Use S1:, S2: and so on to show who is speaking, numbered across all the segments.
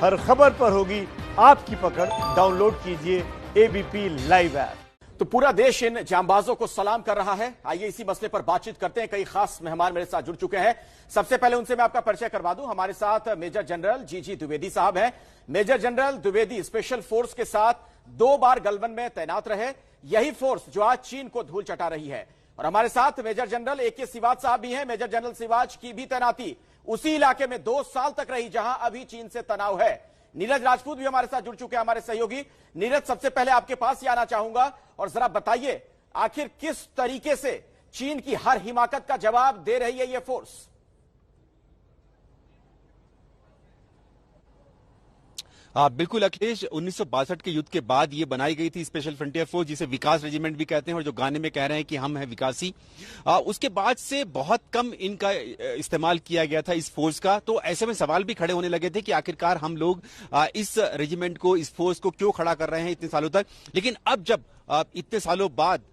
S1: हर खबर पर होगी आपकी पकड़। डाउनलोड कीजिए एबीपी लाइव ऐप।
S2: तो पूरा देश इन जांबाजों को सलाम कर रहा है। आइए इसी मसले पर बातचीत करते हैं। कई खास मेहमान मेरे साथ जुड़ चुके हैं। सबसे पहले उनसे मैं आपका परिचय करवा दूं। हमारे साथ मेजर जनरल जीजी द्विवेदी साहब हैं। Major general Dwivedi special force के साथ 2 बार गलवान में तैनात रहे। यही फोर्स जो आज चीन को धूल चटा रही है। और हमारे साथ मेजर जनरल AK सिवाज साहब भी हैं। मेजर जनरल सिवाज की भी तैनाती उसी इलाके में 2 साल तक रही जहां अभी चीन से तनाव है। नीरज राजपूत भी हमारे साथ जुड़ चुके हैं, हमारे सहयोगी। नीरज, सबसे पहले आपके पास ही आना चाहूंगा और जरा बताइए आखिर किस तरीके से चीन की हर हिमाकत का जवाब दे रही है ये फोर्स?
S3: बिल्कुल अखिलेश, 1962 के युद्ध के बाद ये बनाई गई थी स्पेशल फ्रंटियर फोर्स, जिसे विकास रेजिमेंट भी कहते हैं और जो गाने में कह रहे हैं कि हम हैं विकासी। उसके बाद से बहुत कम इनका इस्तेमाल किया गया था इस फोर्स का। तो ऐसे में सवाल भी खड़े होने लगे थे कि आखिरकार हम लोग इस रेजिमेंट को, इस फोर्स को क्यों खड़ा कर रहे हैं इतने सालों तक। लेकिन अब जब इतने सालों बाद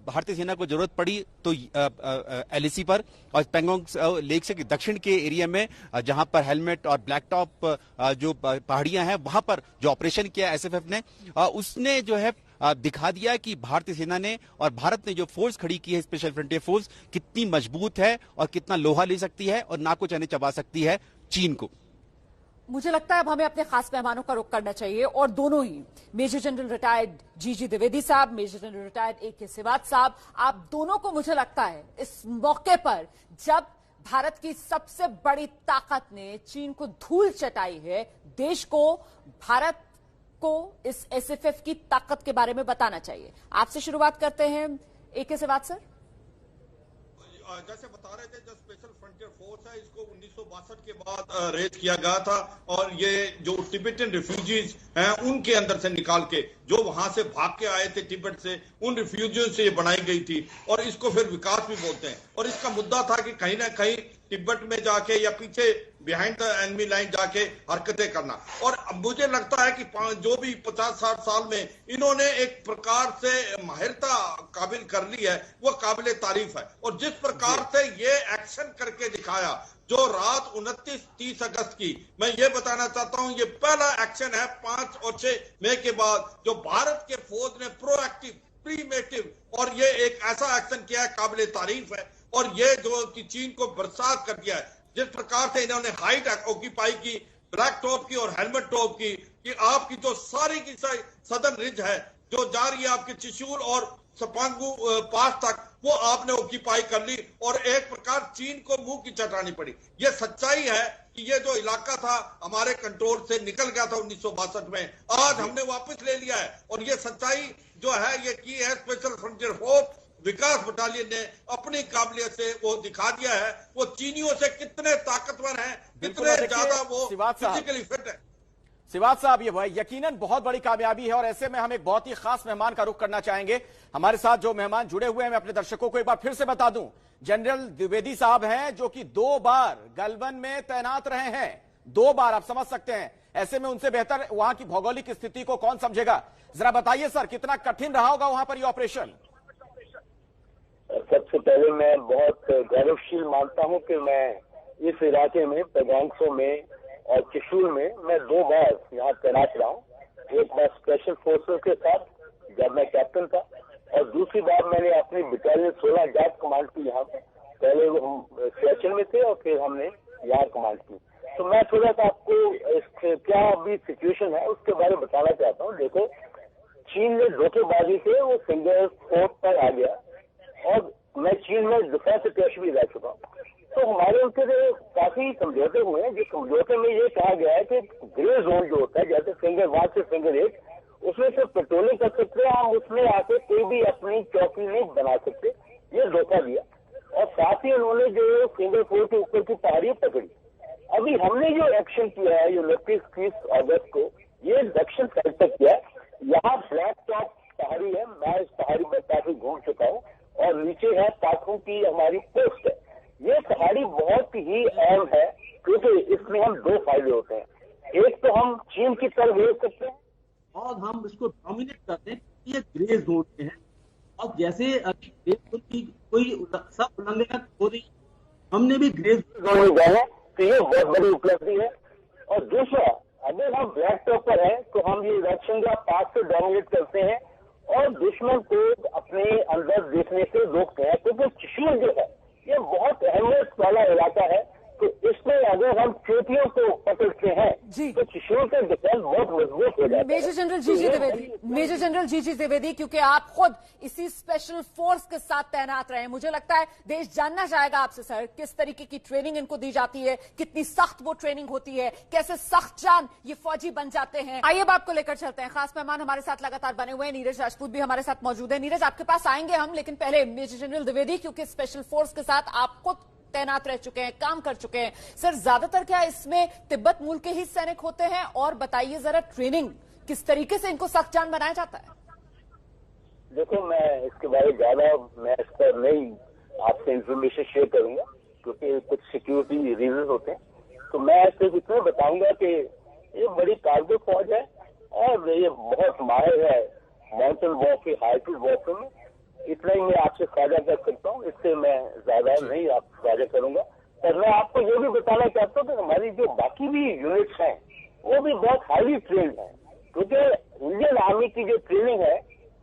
S3: भारतीय सेना को जरूरत पड़ी तो LAC पर और पेंगोंग लेक से दक्षिण के एरिया में जहां पर हेलमेट और ब्लैक टॉप जो पहाड़ियां हैं वहां पर जो ऑपरेशन किया SFF ने, उसने जो है दिखा दिया कि भारतीय सेना ने और भारत ने जो फोर्स खड़ी की है स्पेशल फ्रंटियर फोर्स कितनी मजबूत है और कितना लोहा ले सकती है और नाको चने चबा सकती है चीन को।
S4: मुझे लगता है अब हमें अपने खास मेहमानों का रुख करना चाहिए और दोनों ही मेजर जनरल रिटायर्ड जीजी द्विवेदी साहब, major general retired AK Siwach साहब, आप दोनों को मुझे लगता है इस मौके पर जब भारत की सबसे बड़ी ताकत ने चीन को धूल चटाई है, देश को, भारत को इस SFF की ताकत के बारे में बताना चाहिए। आपसे शुरुआत करते हैं AK सिवाज सर।
S5: जैसे बता रहे थे, जो स्पेशल फ्रंटियर फोर्स है इसको 1962 के बाद रेज किया गया था और ये जो तिब्बतन रिफ्यूजीज हैं उनके अंदर से निकाल के, जो वहां से भाग के आए थे तिब्बत से, उन रिफ्यूजीज से ये बनाई गई थी और इसको फिर विकास भी बोलते हैं। और इसका मुद्दा था कि कहीं ना कहीं तिब्बत में जाके या पीछे बिहाइंड द एनिमी लाइन जाके हरकतें करना। और मुझे लगता है कि जो भी 50-60 साल में इन्होंने एक प्रकार से माहिरता काबिल कर ली है, वो काबिल तारीफ है। और जिस प्रकार से ये एक्शन करके दिखाया, जो रात 29-30 अगस्त की, मैं ये बताना चाहता हूं, ये पहला एक्शन है 5 और 6 मई के बाद जो भारत के फौज ने प्रोएक्टिव, प्रीमेटिव, और ये एक ऐसा एक्शन किया है काबिल तारीफ है। और ये जो कि चीन को बरसात कर दिया है, जिस प्रकार से इन्होंने हाइट ऑक्यूपाई की, ब्लैक टॉप की और हेलमेट टॉप की, कि आपकी जो सारी की सदर्न रिज है जो जा रही है आपकी त्रिशूल और सपांगू पास तक, वो आपने ऑक्यूपाई कर ली और एक प्रकार चीन को मुंह की चटानी पड़ी। ये सच्चाई है कि ये जो इलाका था हमारे कंट्रोल से निकल गया था 1962 में, आज हमने वापस ले लिया है। और ये सच्चाई जो है ये की है स्पेशल फ्रंटियर फोर्स विकास बटालियन ने अपनी काबिलियत से वो दिखा दिया है। वो चीनियों से कितने ताकतवर हैं, कितने ज्यादा वो फिजिकली फिट है।
S2: सिवाज साहब, ये यकीनन बहुत बड़ी कामयाबी है और ऐसे में हम एक बहुत ही खास मेहमान का रुख करना चाहेंगे। हमारे साथ जो मेहमान जुड़े हुए हैं, मैं अपने दर्शकों को एक बार फिर से बता दूं, जनरल द्विवेदी साहब हैं जो कि 2 बार गलवान में तैनात रहे हैं। 2 बार, आप समझ सकते हैं। ऐसे में उनसे बेहतर वहां की भौगोलिक स्थिति को कौन समझेगा। जरा बताइए सर, कितना कठिन रहा होगा वहां पर ये ऑपरेशन?
S6: सबसे पहले मैं बहुत गौरवशील मानता हूं कि मैं इस इलाके में, पेगांगसो में और त्रिशूल में मैं 2 बार यहाँ तैनात रहा हूँ। एक बार स्पेशल फोर्सेस के साथ जब मैं कैप्टन था और दूसरी बार मैंने अपनी बटालियन 16 जाट कमांड की यहाँ पे। पहले हम स्टेशन में थे और फिर हमने यहाँ कमांड की। तो मैं थोड़ा सा आपको क्या अभी सिचुएशन है उसके बारे में बताना चाहता हूँ। देखो, चीन ने धोखेबाजी से वो सिंगल फोर्ट पर आ गया और मैं चीन में डिफेंस अटैच भी रह चुका हूँ। तो हमारे उनके काफी समझौते हुए हैं। जिस समझौते में ये कहा गया है कि ग्रे जोन जो होता है, जैसे फिंगर 1 से फिंगर 8, उसमें से पेट्रोलिंग कर सकते हैं हम, उसमें आके कोई भी अपनी चौकी नहीं बना सकते। ये धोखा दिया और साथ ही उन्होंने जो फिंगर 4 के ऊपर की पहाड़ी पकड़ी। अभी हमने जो एक्शन किया है जो 29 अगस्त को, ये दक्षिण साइड तक किया है। यहाँ ब्लैक टॉप पहाड़ी है, मैं इस पहाड़ी पर काफी घूम चुका हूँ और नीचे है पाखों की हमारी पोस्ट है। ये पहाड़ी बहुत ही अहम है क्योंकि इसमें हम 2 फायदे होते हैं। एक तो हम चीन की तरफ भेज सकते हैं
S7: और हम इसको डोमिनेट करते हैं, ये ग्रे जोन में है। और जैसे की कोई सब उल्लंघन हो रही, हमने भी ग्रे जोन
S6: में गए हैं, तो ये बहुत बड़ी उपलब्धि है। और दूसरा, अगर हम ब्लैक टॉप पर हैं तो हम ये रक्षंगा पास से डोमिनेट करते हैं और दुश्मन को अपने अंदर देखने से रोकते हैं, क्योंकि त्रिशूल जो है ये बहुत अहमियत वाला इलाका है। तो इसमें अगर हम चोटियों को पकड़ते हैं तो त्रिशूल का डिफेंस बहुत मजबूत हो जाता है।
S4: मेजर जनरल जीजी द्विवेदी, क्योंकि आप खुद इसी स्पेशल फोर्स के साथ तैनात रहे हैं, मुझे लगता है देश जानना चाहेगा आपसे सर, किस तरीके की ट्रेनिंग इनको दी जाती है, कितनी सख्त वो ट्रेनिंग होती है, कैसे सख्त जान ये फौजी बन जाते हैं। आइए अब आपको लेकर चलते हैं, खास मेहमान हमारे साथ लगातार बने हुए हैं, नीरज राजपूत भी हमारे साथ मौजूद है। नीरज, आपके पास आएंगे हम, लेकिन पहले मेजर जनरल द्विवेदी, क्योंकि स्पेशल फोर्स के साथ आप खुद तैनात रह चुके हैं, काम कर चुके हैं सर, ज्यादातर क्या इसमें तिब्बत मूल के ही सैनिक होते हैं? और बताइए जरा ट्रेनिंग किस तरीके से इनको सख्त जान बनाया जाता है?
S6: देखो, मैं इसके बारे में ज्यादा मैं इस पर नहीं आपसे इंफॉर्मेशन शेयर करूंगा, क्योंकि कुछ सिक्योरिटी रीजन होते हैं। तो मैं सिर्फ इतना बताऊंगा कि ये बड़ी कारगर फौज है और ये बहुत माहिर है माउंटेन वॉरफेयर, हाईफील्ड वॉरफेयर में। इतना ही मैं आपसे साझा कर सकता हूँ, इससे मैं ज्यादा नहीं आप साझा करूंगा। पर मैं आपको ये भी बताना चाहता हूँ कि हमारी जो बाकी भी यूनिट्स हैं वो भी बहुत हाईली ट्रेन्ड है, क्योंकि इंडियन आर्मी की जो ट्रेनिंग है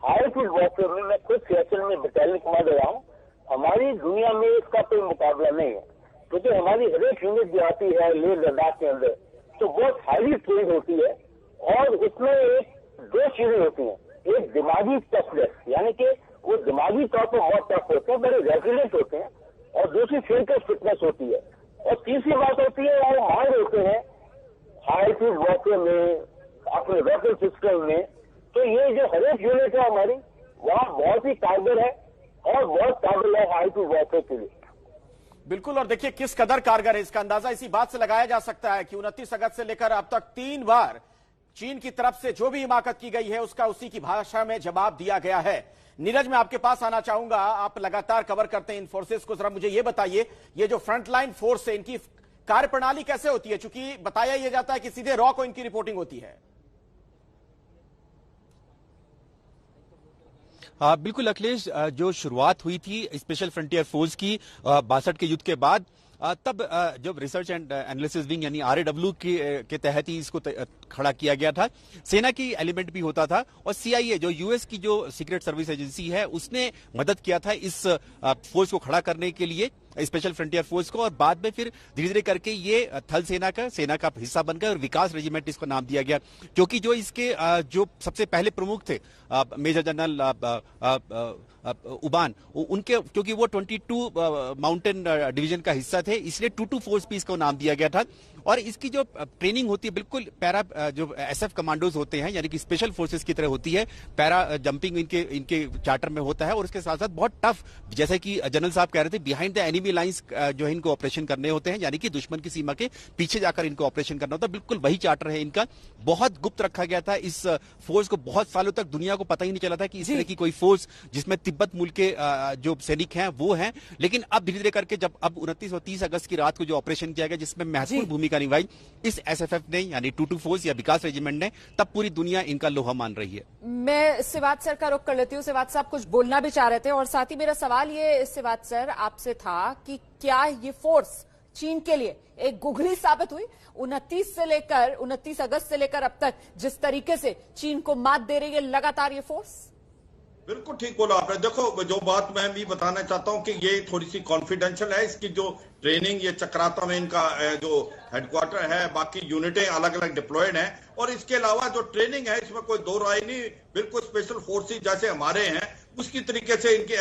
S6: हाई फील्ड वॉरफेयर में, मैं खुद सियाचिन में बटालियन कमांडर रहा हूँ, हमारी दुनिया में इसका कोई मुकाबला नहीं है। क्योंकि हमारी हर एक यूनिट जो आती है लेह लद्दाख के अंदर तो बहुत हाईली ट्रेन होती है और उसमें दो चीजें होती हैं, एक दिमागी टफनेस, यानी कि वो दिमागी तौर पर बहुत टफ होते हैं, बड़े रेजिलेंट होते हैं, और दूसरी फिजिकल फिटनेस होती है, और तीसरी बात होती है वो माहिर होते हैं हाई फील्ड वॉरफेयर में, अपने वेपन सिस्टम में। तो ये जो हर एक यूनिट है हमारी वहाँ बहुत ही कारगर है और बहुत काबिल है हाई फील्ड वॉरफेयर के लिए।
S2: बिल्कुल, और देखिए किस कदर कारगर है, इसका अंदाजा इसी बात से लगाया जा सकता है कि 29 अगस्त से लेकर अब तक 3 बार चीन की तरफ से जो भी हिमाकत की गई है उसका उसी की भाषा में जवाब दिया गया है। नीरज, मैं आपके पास आना चाहूंगा, आप लगातार कवर करते हैं इन फोर्सेस को, जरा मुझे ये बताइए ये जो फ्रंटलाइन फोर्स है इनकी कार्यप्रणाली कैसे होती है? चूंकि बताया यह जाता है कि सीधे रॉ को इनकी रिपोर्टिंग होती है।
S3: बिल्कुल अखिलेश, जो शुरुआत हुई थी स्पेशल फ्रंटियर फोर्स की 62 के युद्ध के बाद, तब जब रिसर्च एंड एनालिसिस विंग यानी RAW के तहत ही इसको खड़ा किया गया था। सेना की एलिमेंट भी होता था और CIA जो US की जो सीक्रेट सर्विस एजेंसी है उसने मदद किया था इस फोर्स को खड़ा करने के लिए, स्पेशल फ्रंटियर फोर्स को, और बाद में फिर धीरे धीरे करके ये थल सेना का हिस्सा बन गया और विकास रेजिमेंट इसको नाम दिया गया, क्योंकि जो इसके जो सबसे पहले प्रमुख थे मेजर जनरल उबान, उनके क्योंकि वो 22 माउंटेन डिवीजन का हिस्सा थे, इसलिए 22 फोर्स भी इसको नाम दिया गया था। और इसकी जो ट्रेनिंग होती है बिल्कुल पैरा जो SF कमांडोज होते हैं यानी कि स्पेशल फोर्सेस की तरह होती है, पैरा जंपिंग इनके चार्टर में होता है, और उसके साथ साथ बहुत टफ, जैसे कि जनरल साहब कह रहे थे, बिहाइंड द एनिमी लाइंस जो है इनको ऑपरेशन करने होते हैं, यानी कि दुश्मन की सीमा के पीछे जाकर इनको ऑपरेशन करना होता है। बिल्कुल वही चार्टर है इनका, बहुत गुप्त रखा गया था इस फोर्स को, बहुत सालों तक दुनिया को पता ही नहीं चला था कि इस तरह की कोई फोर्स जिसमें तिब्बत मूल के जो सैनिक हैं वो हैं। लेकिन अब धीरे धीरे करके जब अब 29 और 30 अगस्त की रात को जो ऑपरेशन किया गया जिसमें महत्वपूर्ण भूमिका निभाई इस SFF ने यानी 22 फोर्स या विकास रेजिमेंट ने, तब पूरी दुनिया इनका लोहा मान रही है।
S4: मैं सिवात सर का रुख कर लेती हूँ। सिवात साहब कुछ बोलना भी चाह रहे थे, और साथ ही मेरा सवाल ये सिवात सर आपसे था कि क्या ये फोर्स चीन के लिए एक गुगली साबित हुई? 29 अगस्त से लेकर अब तक जिस तरीके से चीन को मात दे रही है लगातार ये फोर्स।
S5: बिल्कुल ठीक बोला आपने। देखो, जो बात मैं भी बताना चाहता हूं कि ये थोड़ी सी कॉन्फिडेंशियल है, इसकी जो ट्रेनिंग ये चक्राता में इनका जो हेडक्वार्टर है, बाकी यूनिटें अलग अलग डिप्लॉयड हैं, और इसके अलावा जो ट्रेनिंग है इसमें कोई दो राय नहीं, बिल्कुल स्पेशल फोर्सेस जैसे हमारे हैं उसकी तरीके से इनकी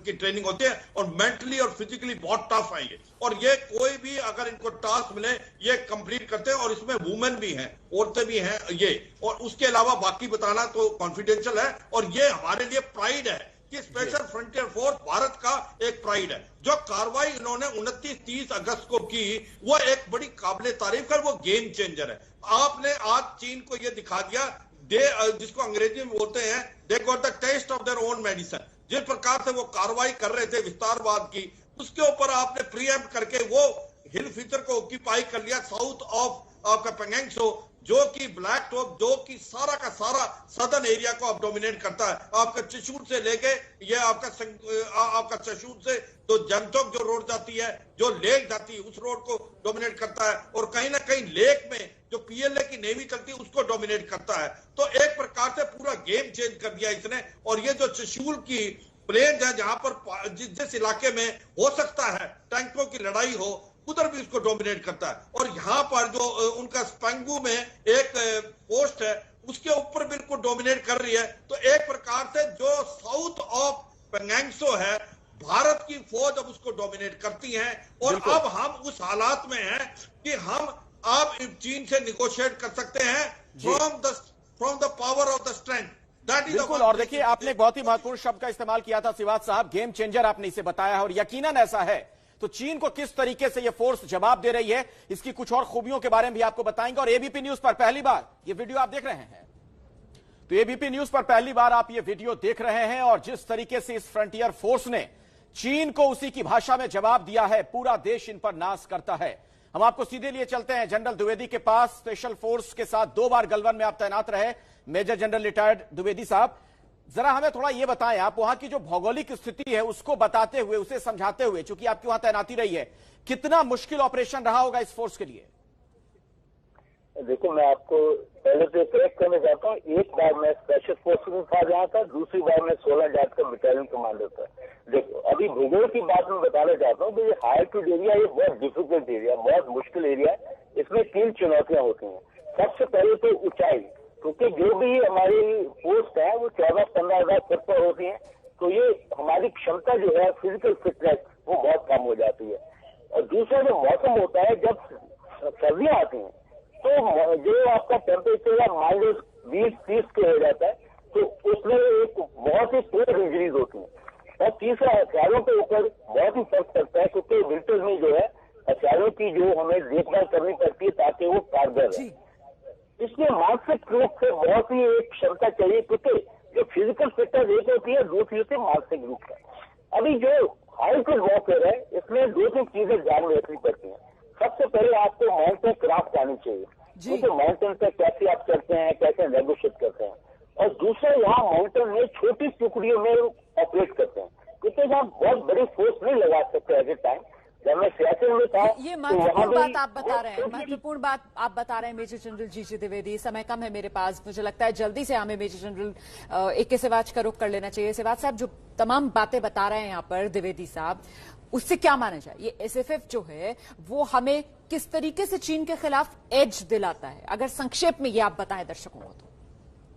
S5: की ट्रेनिंग होती है, और मेंटली और फिजिकली बहुत टफ है ये, और ये कोई भी अगर इनको टास्क मिले ये कंप्लीट करते हैं, और इसमें वुमेन भी हैं, औरतें भी हैं ये, और उसके अलावा बाकी बताना तो कॉन्फिडेंशियल है, और ये हमारे लिए प्राइड है कि स्पेशल फ्रंटियर फोर्स भारत का एक प्राइड है। जो कार्रवाई इन्होंने 29-30 अगस्त को की वो एक बड़ी काबिले तारीफ है, वो गेम चेंजर है। आपने आज चीन को ये दिखा दिया, जिसको अंग्रेजी में बोलते हैं they got the taste of their own medicine. जिस प्रकार से वो कार्रवाई कर रहे थे विस्तारवाद की, उसके ऊपर आपने प्रीएम्प्ट करके वो हिल फीचर को ऑक्यूपाई कर लिया साउथ ऑफ पेंगेंग शो, जो कि ब्लैक टॉप, जो कि सारा का सारा सदर्न एरिया को अब डोमिनेट करता है। आपका त्रिशूल से लेके ये आपका त्रिशूल से तो जनचौक जो रोड जाती है, जो लेक जाती है, उस रोड को डोमिनेट करता है, और कहीं ना कहीं लेक में जो पीएलए की नेवी चलती है उसको डोमिनेट करता है। तो एक प्रकार से पूरा गेम चेंज कर दिया इसने। और ये जो त्रिशूल की प्लेन है, जहां पर जिस इलाके में हो सकता है टैंकों की लड़ाई हो, उधर भी उसको डोमिनेट करता है। और यहाँ पर जो उनका स्पेंगू में एक पोस्ट है, उसके ऊपर बिल्कुल डोमिनेट कर रही है। तो एक प्रकार से जो साउथ ऑफ पेंगेंगसो है, भारत की फौज अब उसको डोमिनेट करती है। और अब हम उस हालात में हैं कि हम अब चीन से निगोशिएट कर सकते हैं from the power of the strength.
S2: बिल्कुल। और देखिए, आपने एक बहुत ही महत्वपूर्ण शब्द का इस्तेमाल किया था श्रीवास्तव साहब, गेम चेंजर आपने इसे बताया है, और यकीनन ऐसा है। तो चीन को किस तरीके से यह फोर्स जवाब दे रही है, इसकी कुछ और खूबियों के बारे में भी आपको बताएंगे। और एबीपी न्यूज पर पहली बार यह वीडियो आप देख रहे हैं, तो एबीपी न्यूज पर पहली बार आप यह वीडियो देख रहे हैं, और जिस तरीके से इस फ्रंटियर फोर्स ने चीन को उसी की भाषा में जवाब दिया है, पूरा देश इन पर नाज करता है। हम आपको सीधे लिए चलते हैं जनरल द्विवेदी के पास। स्पेशल फोर्स के साथ 2 बार गलवान में आप तैनात रहे, मेजर जनरल रिटायर्ड द्विवेदी साहब, जरा हमें थोड़ा यह बताएं, आप वहां की जो भौगोलिक स्थिति है उसको बताते हुए, उसे समझाते हुए, चूंकि आपकी वहां तैनाती रही है, कितना मुश्किल ऑपरेशन रहा होगा इस फोर्स के लिए?
S6: देखो, मैं आपको पहले तो करेक्ट करना चाहता हूँ। एक बार मैं स्पेशल फोर्स में था जहाँ था, दूसरी बार मैं 16 जाट का बटालियन कमांडर था। देखो, अभी भूगोल की बात मैं बताना चाहता हूँ कि ये हाई एल्टीट्यूड एरिया, ये बहुत डिफिकल्ट एरिया, बहुत मुश्किल एरिया है। इसमें 3 चुनौतियां होती हैं। सबसे पहले तो ऊंचाई, क्योंकि जो भी हमारी पोस्ट है वो 14-15 हजार फुट पर होती है, तो ये हमारी क्षमता जो है फिजिकल फिटनेस वो बहुत कम हो जाती है। और दूसरा जो मौसम होता है, जब सर्दियां आती हैं तो जो आपका टेम्परेचर है -20-30 के हो जाता है, तो उसमें एक बहुत ही पोर इंजरीज होती है। और तीसरा, हथियारों के ऊपर बहुत ही फर्क पड़ता है, क्योंकि विंटर्स में जो है हथियारों की जो हमें देखभाल करनी पड़ती है ताकि वो कारगर रहे। इसलिए मानसिक रूप से बहुत ही एक क्षमता चाहिए, क्योंकि जो फिजिकल फिटनेस एक होती है, दूसरी होती है मानसिक रूप से। अभी जो हाईफिल्ड वॉरफेयर है, इसमें 2-3 चीजें ध्यान में रखनी पड़ती हैं। सबसे पहले आपको माउंटेन क्राफ्ट आनी चाहिए, क्योंकि माउंटेन पे कैसे आप चलते हैं, कैसे नेगोशिएट करते हैं। और दूसरा, यहाँ माउंटेन में छोटी टुकड़ियों में ऑपरेट करते हैं, क्योंकि आप बहुत बड़ी फोर्स नहीं लगा सकते एट ए टाइम। जब मैं सियाचिन में था,
S4: ये महत्वपूर्ण बात आप बता रहे हैं, महत्वपूर्ण बात आप बता रहे हैं मेजर जनरल जीजी द्विवेदी। समय कम है मेरे पास, मुझे लगता है जल्दी से हमें मेजर जनरल AK सिवाच का रुख कर लेना चाहिए। सिवाच साहब, जो तमाम बातें बता रहे हैं यहाँ पर द्विवेदी साहब, उससे क्या माना जाए? ये SFF जो है वो हमें किस तरीके से चीन के खिलाफ एज दिलाता है? अगर संक्षेप में ये आप बताएं दर्शकों को। तो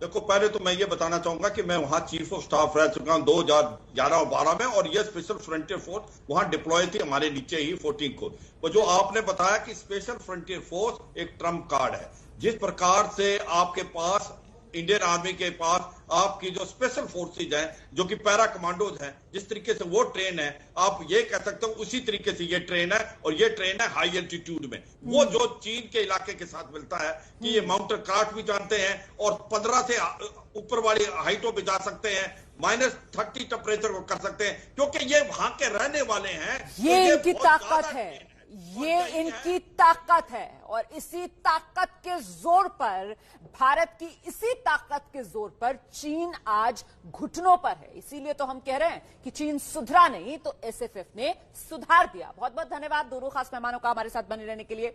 S5: देखो, पहले तो मैं ये बताना चाहूंगा कि मैं वहां चीफ ऑफ स्टाफ रह चुका हूं 2011 और 12 में, और ये स्पेशल फ्रंटियर फोर्स वहां डिप्लॉय थी हमारे नीचे ही 14 को। तो जो आपने बताया कि स्पेशल फ्रंटियर फोर्स एक ट्रम्प कार्ड है, जिस प्रकार से आपके पास इंडियन आर्मी के पास आपकी जो स्पेशल फोर्सेज हैं, जो कि पैरा कमांडोज हैं, जिस तरीके से वो ट्रेन है, आप ये कह सकते हो उसी तरीके से ये ट्रेन है। और ये ट्रेन है हाई एल्टीट्यूड में, वो जो चीन के इलाके के साथ मिलता है कि ये माउंटेन क्राफ्ट भी जानते हैं, और 15 से ऊपर वाली हाइटों पे जा सकते हैं, -30 टेम्परेचर को कर सकते हैं, क्योंकि ये वहां के रहने वाले हैं।
S4: ये इनकी ताकत है, ये इनकी ताकत है। और इसी ताकत के जोर पर, भारत की इसी ताकत के जोर पर चीन आज घुटनों पर है। इसीलिए तो हम कह रहे हैं कि चीन सुधरा नहीं तो SFF ने सुधार दिया। बहुत बहुत धन्यवाद दोनों खास मेहमानों का हमारे साथ बने रहने के लिए।